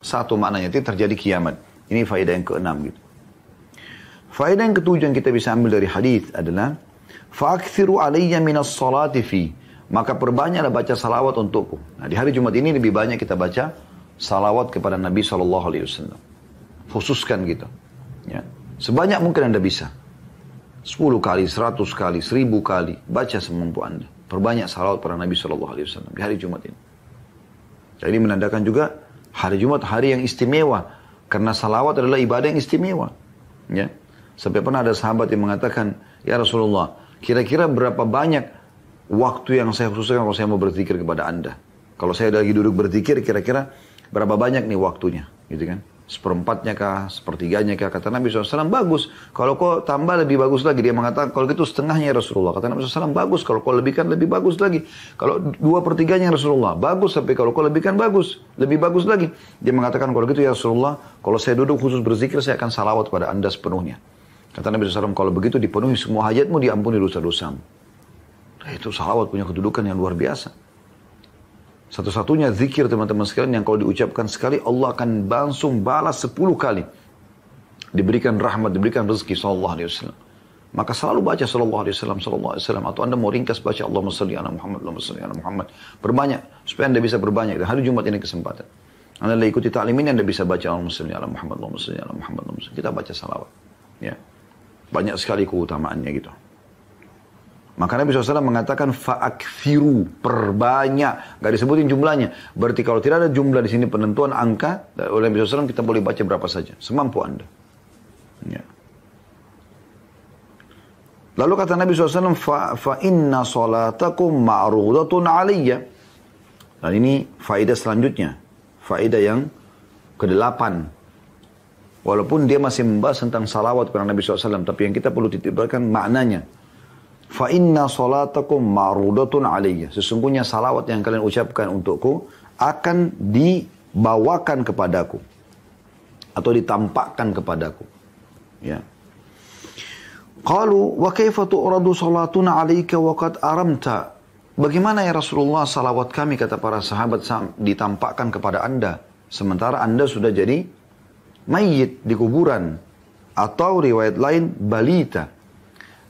satu maknanya itu terjadi kiamat. Ini faedah yang keenam gitu. Faedah yang ketujuh yang kita bisa ambil dari hadis adalah fa'akthiru alayya minas salati fi. Maka perbanyaklah baca salawat untukku. Nah, di hari Jumat ini lebih banyak kita baca salawat kepada Nabi SAW. Khususkan gitu. Ya. Sebanyak mungkin Anda bisa. 10 kali, 100 kali, 1000 kali. Baca semampu Anda. Perbanyak salawat pada Nabi SAW di hari Jumat ini. Jadi menandakan juga hari Jumat hari yang istimewa. Karena salawat adalah ibadah yang istimewa. Ya. Sampai pernah ada sahabat yang mengatakan, ya Rasulullah, kira-kira berapa banyak waktu yang saya khususkan kalau saya mau berzikir kepada Anda. Kalau saya lagi duduk berzikir, kira-kira berapa banyak nih waktunya, gitu kan? Seperempatnya kah, sepertiganya kah? Kata Nabi SAW, bagus. Kalau kau tambah lebih bagus lagi. Dia mengatakan, kalau gitu setengahnya ya Rasulullah. Kata Nabi SAW, bagus. Kalau kau lebihkan lebih bagus lagi. Kalau 2/3 Rasulullah, bagus. Tapi kalau kau lebihkan bagus, lebih bagus lagi. Dia mengatakan, kalau gitu ya Rasulullah, kalau saya duduk khusus berzikir, saya akan salawat pada Anda sepenuhnya. Kata Nabi SAW, kalau begitu dipenuhi semua hajatmu, diampuni dosa-dosamu. Itu salawat punya kedudukan yang luar biasa. Satu-satunya zikir teman-teman sekalian yang kalau diucapkan sekali Allah akan langsung balas 10 kali. Diberikan rahmat, diberikan rezeki sallallahu alaihi wasallam. Maka selalu baca sallallahu alaihi wasallam atau Anda mau ringkas baca Allahumma shalli ala Muhammad, Allahumma shalli ala Muhammad. Berbanyak supaya Anda bisa berbanyak. Dan hari Jumat ini kesempatan. Anda ikuti ta'lim ini Anda bisa baca Allahumma shalli ala Muhammad, Allahumma shalli ala Muhammad, Allahumma shalli. Kita baca salawat. Ya. Banyak sekali keutamaannya gitu. Maka Nabi SAW mengatakan fa'akthiru, perbanyak, gak disebutin jumlahnya. Berarti kalau tidak ada jumlah di sini penentuan angka, oleh Nabi SAW kita boleh baca berapa saja, semampu Anda. Ya. Lalu kata Nabi SAW, fa inna salatakum ma'rudatun aliyya. Dan ini faedah selanjutnya, faedah yang ke-8. Walaupun dia masih membahas tentang salawat kepada Nabi SAW, tapi yang kita perlu titipkan maknanya. Fa inna salatakum ma'rudatun aliyya. Sesungguhnya salawat yang kalian ucapkan untukku akan dibawakan kepadaku atau ditampakkan kepadaku. Ya. Qalu wa kaifa tu'radu salatuna 'alaika wa qad aramta? Bagaimana ya Rasulullah salawat kami kata para sahabat ditampakkan kepada Anda sementara Anda sudah jadi mayit di kuburan atau riwayat lain balita.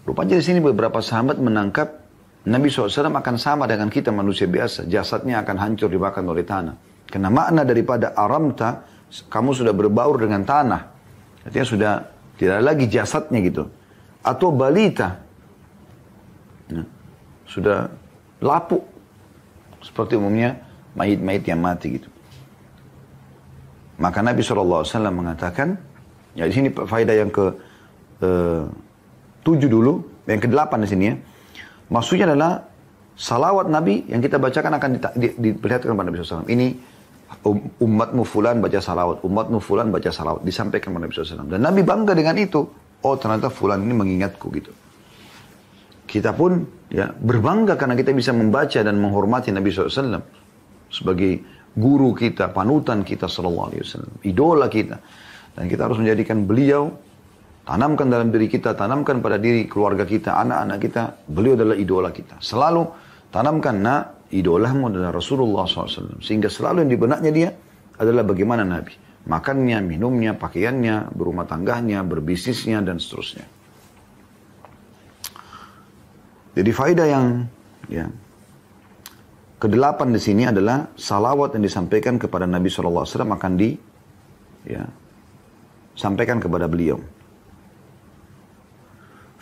Rupanya di sini beberapa sahabat menangkap Nabi SAW akan sama dengan kita manusia biasa. Jasadnya akan hancur dimakan oleh tanah. Karena makna daripada aramta, kamu sudah berbaur dengan tanah. Artinya sudah tidak lagi jasadnya gitu. Atau balita. Nah, sudah lapuk. Seperti umumnya mayit-mayit yang mati gitu. Maka Nabi SAW mengatakan, ya di sini faedah yang ke-7 dulu, yang ke-8 di sini ya. Maksudnya adalah salawat Nabi yang kita bacakan akan diperlihatkan kepada Nabi SAW. Ini umatmu fulan baca salawat, umatmu fulan baca salawat. Disampaikan kepada Nabi SAW. Dan Nabi bangga dengan itu. Oh ternyata fulan ini mengingatku gitu. Kita pun ya berbangga karena kita bisa membaca dan menghormati Nabi SAW. Sebagai guru kita, panutan kita SAW. Idola kita. Dan kita harus menjadikan beliau, tanamkan dalam diri kita, tanamkan pada diri keluarga kita, anak-anak kita. Beliau adalah idola kita. Selalu tanamkan, idolamu adalah Rasulullah SAW. Sehingga selalu yang di benaknya dia adalah bagaimana Nabi. Makannya, minumnya, pakaiannya, berumah tangganya, berbisnisnya, dan seterusnya. Jadi faedah yang ya, ke-8 di sini adalah salawat yang disampaikan kepada Nabi SAW akan disampaikan kepada beliau.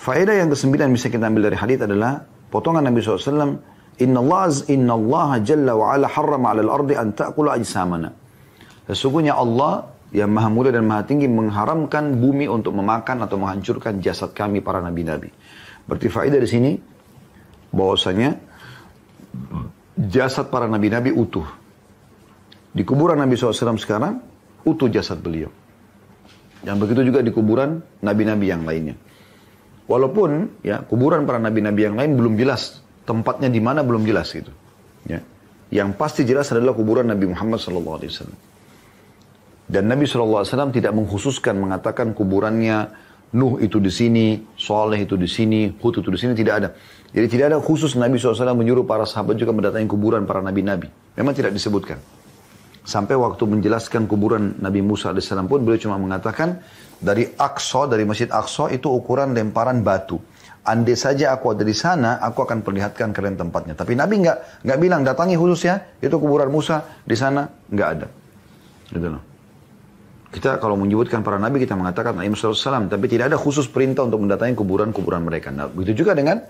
Faedah yang ke-9 bisa kita ambil dari hadits adalah potongan Nabi SAW. Inna Allah jalla wa ala harrama ala al-ardi an ta'kula ajsamana. Sesungguhnya Allah yang maha mulia dan maha tinggi mengharamkan bumi untuk memakan atau menghancurkan jasad kami para nabi-nabi. Berarti faedah di sini bahwasanya jasad para nabi-nabi utuh. Di kuburan Nabi SAW sekarang utuh jasad beliau. Dan begitu juga di kuburan nabi-nabi yang lainnya. Walaupun ya kuburan para nabi-nabi yang lain belum jelas tempatnya di mana, belum jelas gitu. Ya. Yang pasti jelas adalah kuburan Nabi Muhammad SAW. Dan Nabi SAW tidak mengkhususkan mengatakan kuburannya Nuh itu di sini, Saleh itu di sini, Hud itu di sini, tidak ada. Jadi tidak ada khusus Nabi SAW menyuruh para sahabat juga mendatangi kuburan para nabi-nabi. Memang tidak disebutkan. Sampai waktu menjelaskan kuburan Nabi Musa alaihissalam pun beliau cuma mengatakan dari Aqsa, dari Masjid Aqsa itu ukuran lemparan batu. Andai saja aku ada di sana, aku akan perlihatkan kalian tempatnya. Tapi Nabi nggak bilang datangi khusus ya, itu kuburan Musa di sana nggak ada. Gitu loh. Kita kalau menyebutkan para Nabi kita mengatakan Nabi Musa alaihissalam, tapi tidak ada khusus perintah untuk mendatangi kuburan-kuburan mereka. Nah, begitu juga dengan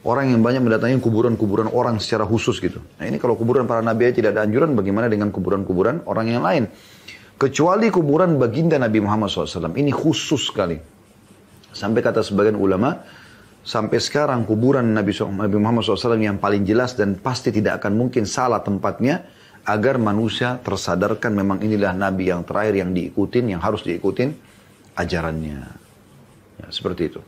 orang yang banyak mendatangi kuburan-kuburan orang secara khusus gitu. Nah ini kalau kuburan para nabi tidak ada anjuran, bagaimana dengan kuburan-kuburan orang yang lain? Kecuali kuburan baginda Nabi Muhammad SAW. Ini khusus sekali. Sampai kata sebagian ulama, sampai sekarang kuburan Nabi Muhammad SAW yang paling jelas dan pasti tidak akan mungkin salah tempatnya, agar manusia tersadarkan memang inilah Nabi yang terakhir yang diikutin, yang harus diikutin ajarannya. Ya, seperti itu.